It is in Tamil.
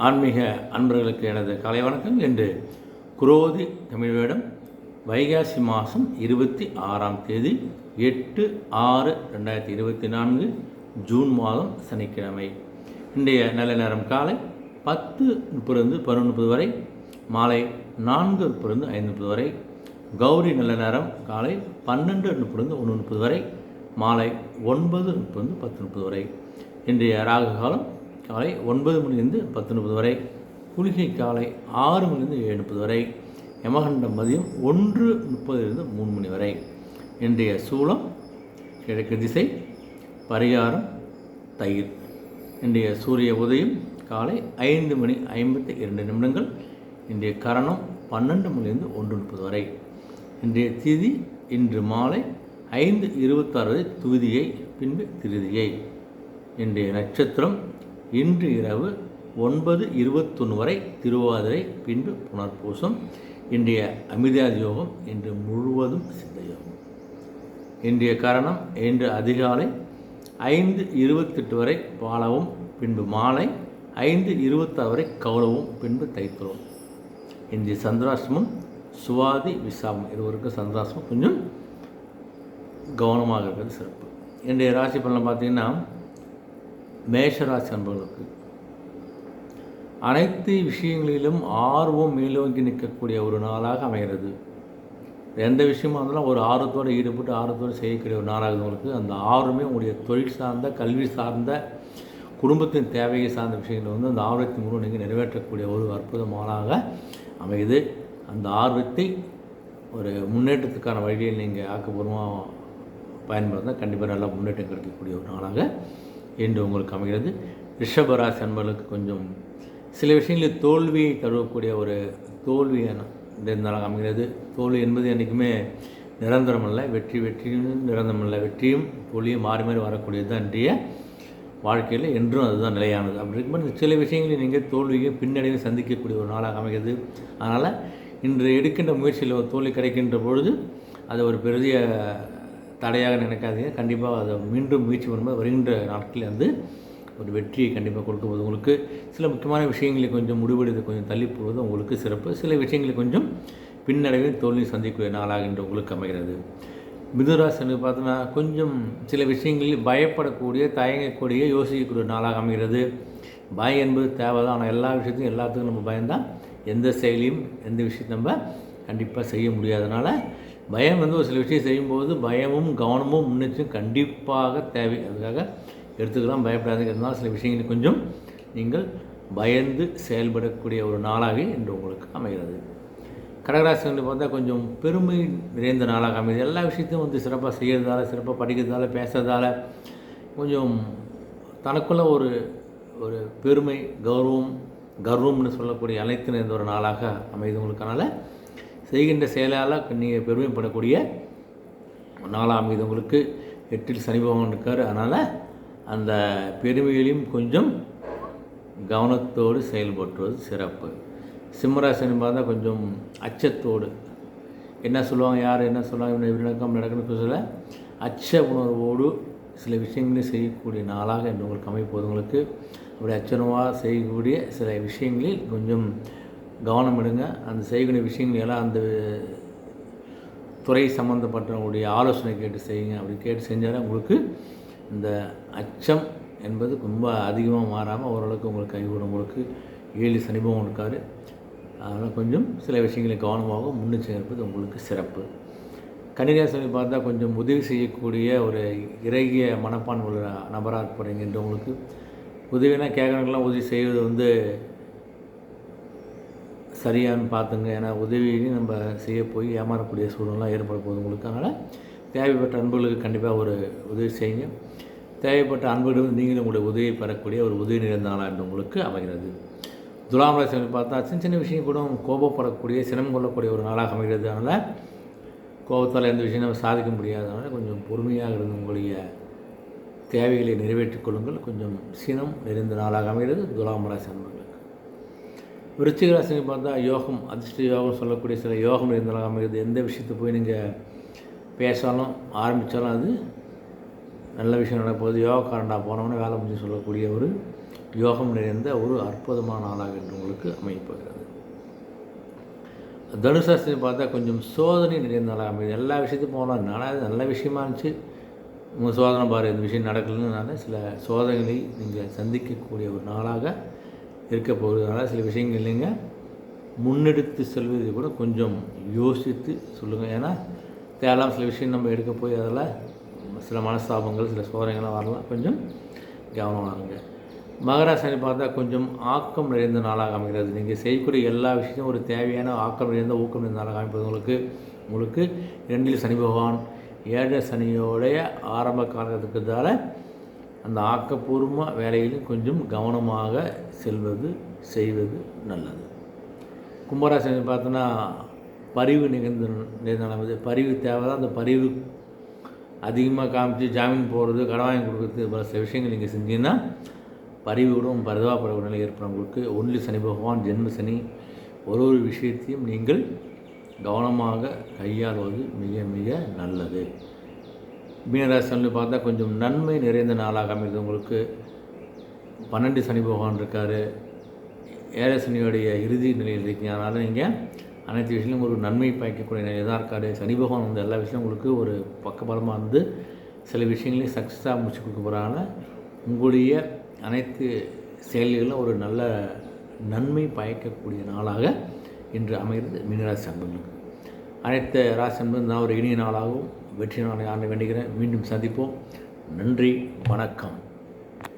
ஆன்மீக அன்பர்களுக்கு எனது காலை வணக்கம். என்று குரோதி தமிழ் வேடம் வைகாசி மாதம் 26ஆம் தேதி 8/6/2024 ஜூன் மாதம் சனிக்கிழமை. இன்றைய நல்ல நேரம் காலை 10:30 11:30 வரை, மாலை 4:30 5:30 வரை. கௌரி நல்ல நேரம் காலை 12:30 1:30 வரை, மாலை 9:30 10:30 வரை. இன்றைய ராகு காலம் காலை 9 மணிலிருந்து 10:30 வரை, குளிகை காலை 6 மணிலிருந்து 7:30 வரை, யமகண்டம் மதியம் 1:30 3 மணி வரை. இன்றைய சூலம் கிழக்கு திசை, பரிகாரம் தயிர். இன்றைய சூரிய உதயம் காலை 5:52. இன்றைய கரணம் 12 மணிலிருந்து 1:30 வரை. இன்றைய திதி இன்று மாலை 5:26 வரை துதியை, பின்பு திருதியை. இன்றைய நட்சத்திரம் இன்று இரவு 9:21 வரை திருவாதிரை, பின்பு புனர்பூசம். இன்றைய அமிர்தாதி யோகம் இன்று முழுவதும் சித்த யோகம். இன்றைய கரணம் இன்று அதிகாலை 5:28 வரை பாலவும், பின்பு மாலை 5:26 வரை கௌளவும், பின்பு தைத்துளவும். இன்றைய சந்திராசிரமம் சுவாதி விசாகம் இருவருக்கும் சந்திராசிரமம் கொஞ்சம் கவனமாக இருக்கிறது சிறப்பு. இன்றைய ராசி பலன் பார்த்திங்கன்னா, மேஷராசி அன்பர்களுக்கு அனைத்து விஷயங்களிலும் ஆர்வம் மேலோங்கி நிற்கக்கூடிய ஒரு நாளாக அமைகிறது. எந்த விஷயமாக இருந்தாலும் ஒரு ஆர்வத்தோடு ஈடுபட்டு ஆர்வத்தோடு செய்யக்கூடிய ஒரு நாளாக உங்களுக்கு அந்த ஆர்வமே உங்களுடைய தொழில் சார்ந்த, கல்வி சார்ந்த, குடும்பத்தின் தேவையை சார்ந்த விஷயங்களை அந்த ஆர்வத்தின் மூலம் நீங்கள் நிறைவேற்றக்கூடிய ஒரு அற்புதமானாக அமையுது. அந்த ஆர்வத்தை ஒரு முன்னேற்றத்துக்கான வழியில் நீங்கள் ஆக்கப்பூர்வமாக பயன்படுத்தினால் கண்டிப்பாக நல்லா முன்னேற்றம் கிடைக்கக்கூடிய ஒரு நாளாக என்று உங்களுக்கு அமைகிறது. ரிஷபராசி அன்பர்களுக்கு கொஞ்சம் சில விஷயங்களில் தோல்வியை தழுவக்கூடிய ஒரு தோல்வியான நாளாக அமைகிறது. தோல்வி என்பது என்றைக்குமே நிரந்தரமல்ல, வெற்றியும் நிரந்தரமல்ல. வெற்றியும் தோல்வியும் மாறி மாறி வரக்கூடியது தான் இன்றைய வாழ்க்கையில் என்றும் அதுதான் நிலையானது. அப்படி இருக்கும்போது சில விஷயங்களில் நீங்கள் தோல்வியும் பின்னடைவையும் சந்திக்கக்கூடிய ஒரு நாளாக அமைகிறது. அதனால் இன்று எடுக்கின்ற முயற்சியில் ஒரு தோல்வி கிடைக்கின்ற பொழுது அது ஒரு பெரிய தடையாக நினைக்காதீங்க. கண்டிப்பாக அதை மீண்டும் முயற்சி பண்ணும்போது வருகின்ற நாட்களில் ஒரு வெற்றியை கண்டிப்பாக கொடுக்கும்போது உங்களுக்கு சில முக்கியமான விஷயங்களை கொஞ்சம் முடிவெடுத்து கொஞ்சம் தள்ளி போவது உங்களுக்கு சிறப்பு. சில விஷயங்களை கொஞ்சம் பின்னடைவில் தோல்வி சந்திக்கக்கூடிய நாளாக இன்று உங்களுக்கு அமைகிறது. மிதுராசி பார்த்தோன்னா கொஞ்சம் சில விஷயங்களில் பயப்படக்கூடிய, தயங்கக்கூடிய, யோசிக்கக்கூடிய நாளாக அமைகிறது. பயம் என்பது தேவைதான். ஆனால் எல்லா விஷயத்தையும் எல்லாத்துக்கும் நம்ம பயந்தான் எந்த செயலையும் எந்த விஷயத்தையும் நம்ம கண்டிப்பாக செய்ய முடியாதனால பயம் ஒரு சில விஷயம் செய்யும்போது பயமும் கவனமும் முன்னெச்சரிக்கையும் கண்டிப்பாக தேவை. அதுக்காக எடுத்துக்கலாம், பயப்படாதுங்கிறதுனால சில விஷயங்களை கொஞ்சம் நீங்கள் பயந்து செயல்படக்கூடிய ஒரு நாளாக இன்று உங்களுக்கு அமைகிறது. கடகராசி பார்த்தா கொஞ்சம் பெருமை நிறைந்த நாளாக அமைகிறது. எல்லா விஷயத்தையும் சிறப்பாக செய்கிறதால, சிறப்பாக படிக்கிறதால, பேசுறதால கொஞ்சம் தனக்குள்ள ஒரு ஒரு பெருமை, கர்வம்னு சொல்லக்கூடிய அனைத்து நிறைந்த ஒரு நாளாக அமைது உங்களுக்கனால செய்கின்ற செயலால் நீங்கள் பெருமைப்படக்கூடிய நாளாக அமைது உங்களுக்கு. 8ல் சனி பகவான் இருக்கார். அதனால் அந்த பெருமைகளையும் கொஞ்சம் கவனத்தோடு செயல்படுத்துவது சிறப்பு. சிம்மராசினு பார்த்தா கொஞ்சம் அச்சத்தோடு என்ன சொல்லுவாங்க, யார் என்ன சொல்லுவாங்க, நடக்கணும்னு சொல்ல அச்ச உணர்வோடு சில விஷயங்களையும் செய்யக்கூடிய நாளாக என்று உங்களுக்கு அமைப்போது உங்களுக்கு. அப்படி அச்சனமாக செய்யக்கூடிய சில விஷயங்களில் கொஞ்சம் கவனம் எடுங்க. அந்த செய்யக்கூடிய விஷயங்கள் எல்லாம் அந்த துறை சம்மந்தப்பட்டவங்களுடைய ஆலோசனை கேட்டு செய்யுங்க. அப்படி கேட்டு செஞ்சாலும் உங்களுக்கு இந்த அச்சம் என்பது ரொம்ப அதிகமாக மாறாமல் ஓரளவுக்கு உங்களுக்கு கைகூடும். உங்களுக்கு 7 சனி பகவான் இருக்கார். அதனால் கொஞ்சம் சில விஷயங்களை கவனமாக முன்னெச்சரிக்கை இருப்பது உங்களுக்கு சிறப்பு. கன்னிராசி பார்த்தா கொஞ்சம் உதவி செய்யக்கூடிய ஒரு இறகிய மனப்பான்மை உள்ள நபராக இருப்பீங்க என்று உங்களுக்கு. உதவினா கேட்குறவங்களாம் உதவி செய்வது சரியானு பார்த்துங்க. ஏன்னா உதவியும் நம்ம செய்ய போய் ஏமாறக்கூடிய சூழ்நிலாம் ஏற்பட போகுது உங்களுக்கு. அதனால் தேவைப்பட்ட அன்புகளுக்கு கண்டிப்பாக ஒரு உதவி செய்யுங்க. தேவைப்பட்ட அன்புகளும் நீங்களும் உங்களுடைய உதவியை பெறக்கூடிய ஒரு உதவி நிறைந்த நாளாக என்று உங்களுக்கு அமைகிறது. துலாம் ராசி பார்த்தா சின்ன சின்ன விஷயம் கூட கோபப்படக்கூடிய, சிரமம் கொள்ளக்கூடிய ஒரு நாளாக அமைகிறது. அதனால் கோபத்தால் எந்த விஷயம் நம்ம சாதிக்க முடியாதனால கொஞ்சம் பொறுமையாக இருந்து உங்களுடைய தேவைகளை நிறைவேற்றிக் கொள்ளுங்கள். கொஞ்சம் சினம் நிறைந்த நாளாக அமைகிறது துலாம் ராசி அன்பர்களுக்கு. விருச்சிக ராசி பார்த்தா யோகம், அதிர்ஷ்ட யோகம் சொல்லக்கூடிய சில யோகம் நிறைந்த நாளாக அமைகிறது. எந்த விஷயத்தை போய் நீங்கள் பேசாலும் ஆரம்பித்தாலும் அது நல்ல விஷயம் நடப்போகுது. யோகக்காரண்டா போனவொன்னே வேலை முடிஞ்சு சொல்லக்கூடிய ஒரு யோகம் நிறைந்த ஒரு அற்புதமான நாளாக என்று உங்களுக்கு அமையப்போகிறது. தனுசு ராசியை பார்த்தா கொஞ்சம் சோதனை நிறைந்த நாளாக அமைது. எல்லா விஷயத்தையும் போகலாம், நாளாக நல்ல விஷயமா இருந்துச்சு, உங்கள் சோதனை பாரு இந்த விஷயம் நடக்கலன்னு சில சோதனைகளை நீங்கள் சந்திக்கக்கூடிய ஒரு நாளாக இருக்க போகிறதுனால சில விஷயங்கள் நீங்கள் முன்னெடுத்து செல்வதை கூட கொஞ்சம் யோசித்து சொல்லுங்கள். ஏன்னா தேவையில்லாமல் சில விஷயம் நம்ம எடுக்க போய் அதில் சில மனஸ்தாபங்கள் சில சோதனைகள்லாம் வரலாம், கொஞ்சம் கவனமாக இருங்க. மகராசனை பார்த்தா கொஞ்சம் ஆக்கம் நிறைந்த நாளாக அமைகிறது. நீங்கள் செய்யக்கூடிய எல்லா விஷயத்தையும் ஒரு தேவையான ஆக்கம் நிறைந்த ஊக்கம் நிறைந்த நாளாக அமைப்பது உங்களுக்கு 2 சனி பகவான் 7 சனியோடைய ஆரம்ப காலகட்டத்துக்குதால அந்த ஆக்கப்பூர்வமாக வேலையிலும் கொஞ்சம் கவனமாக செய்வது நல்லது. கும்பராசி பார்த்தோன்னா பரிவு நிகழ்ந்து பரிவு தேவை தான். அந்த பரிவு அதிகமாக காமிச்சு ஜாமீன் போடுறது, கடன் வாங்கி கொடுக்குறது, பல சில விஷயங்கள் நீங்கள் செஞ்சீங்கன்னா பரிவுடன் பரிதாபப்படக்கூடிய நிலை ஏற்படும். உங்களுக்கு 1 சனி பகவான் ஜென்ம சனி. ஒரு விஷயத்தையும் நீங்கள் கவனமாக கையாளுவது மிக மிக நல்லது. மீனராசி பார்த்தா கொஞ்சம் நன்மை நிறைந்த நாளாக அமைகிறது. உங்களுக்கு 12 சனி பகவான் இருக்கார், 7 சனியோடைய இறுதி நிலையில் இருக்கீங்க. அதனால் நீங்கள் அனைத்து விஷயங்களும் ஒரு நன்மை பயக்கக்கூடிய நிலையில் தான் இருக்கார். சனி பகவான் வந்து எல்லா விஷயம் உங்களுக்கு ஒரு பக்கபலமாக இருந்து சில விஷயங்களையும் சக்ஸஸாக முடிச்சு கொடுக்க போகிறாங்க. உங்களுடைய அனைத்து செயல்களிலும் ஒரு நல்ல நன்மை பயக்கக்கூடிய நாளாக இன்று அமைகிறது மீனராசி அன்பர்களுக்கு. அனைத்து ராசி அன்பர்கள் நான் ஒரு இனிய நாளாகவும் வெற்றி நாளை ஆண்டு வேண்டுகிறேன். மீண்டும் சந்திப்போம். நன்றி, வணக்கம்.